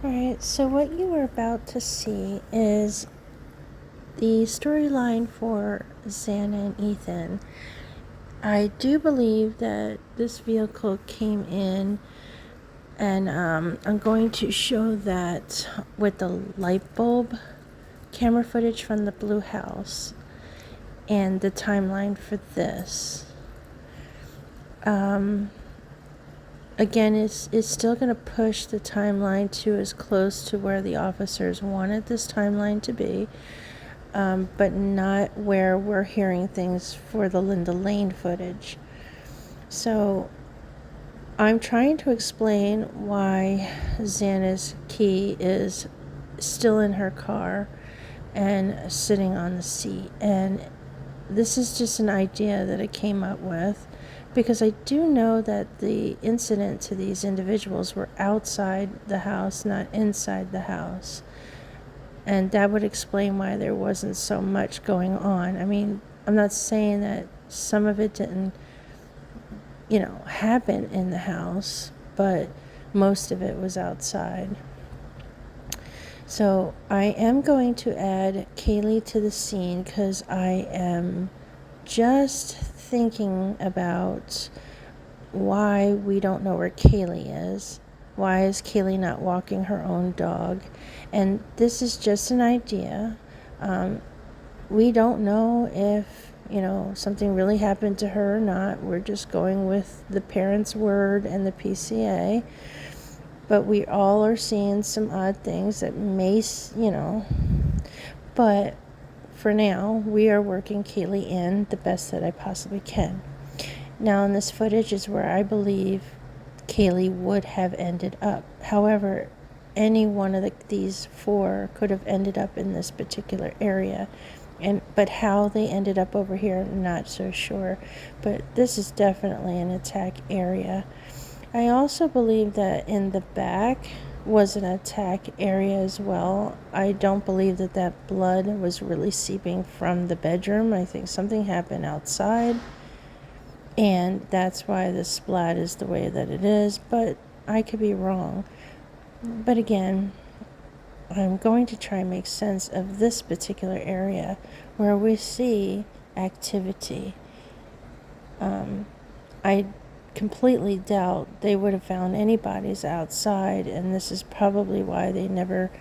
Alright, so what you are about to see is the storyline for Xana and Ethan. I do believe that this vehicle came in, and I'm going to show that with the light bulb camera footage from the blue house and the timeline for this. Again, it's still going to push the timeline to as close to where the officers wanted this timeline to be, but not where we're hearing things for the Linda Lane footage. So I'm trying to explain why Xana's key is still in her car and sitting on the seat. And this is just an idea that I came up with, because I do know that the incident to these individuals were outside the house, not inside the house. And that would explain why there wasn't so much going on. I mean, I'm not saying that some of it didn't, happen in the house, but most of it was outside. So I am going to add Kaylee to the scene because I am just thinking about why we don't know where Kaylee is. Why is Kaylee not walking her own dog? And this is just an idea. We don't know if, something really happened to her or not. We're just going with the parents' word and the PCA. But we all are seeing some odd things that may, But for now, we are working Kaylee in the best that I possibly can. Now, in this footage is where I believe Kaylee would have ended up. However, any one of these four could have ended up in this particular area. But how they ended up over here, not so sure. But this is definitely an attack area. I also believe that in the back was an attack area as well. I don't believe that blood was really seeping from the bedroom. I think something happened outside, and that's why the splat is the way that it is, but I could be wrong. But again, I'm going to try and make sense of this particular area where we see activity. I completely doubt they would have found any bodies outside, and this is probably why they never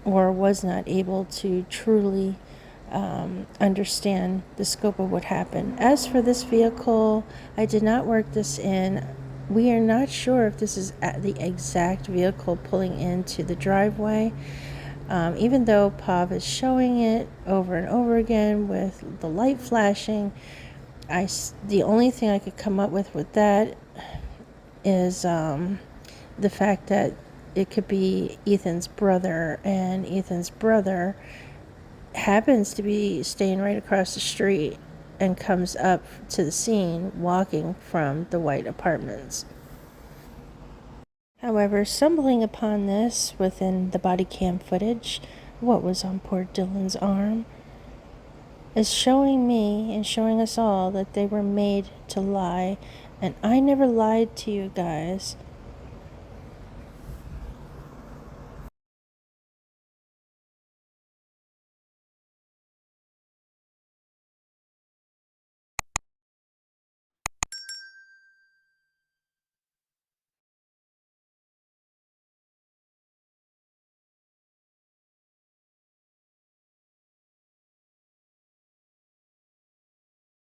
or was not able to truly understand the scope of what happened. As for this vehicle, I did not work this in. We are not sure if this is the exact vehicle pulling into the driveway. Even though Pav is showing it over and over again with the light flashing, the only thing I could come up with that is the fact that it could be Ethan's brother, and Ethan's brother happens to be staying right across the street and comes up to the scene walking from the white apartments. However, stumbling upon this within the body cam footage, what was on poor Dylan's arm, is showing me and showing us all that they were made to lie. And I never lied to you guys.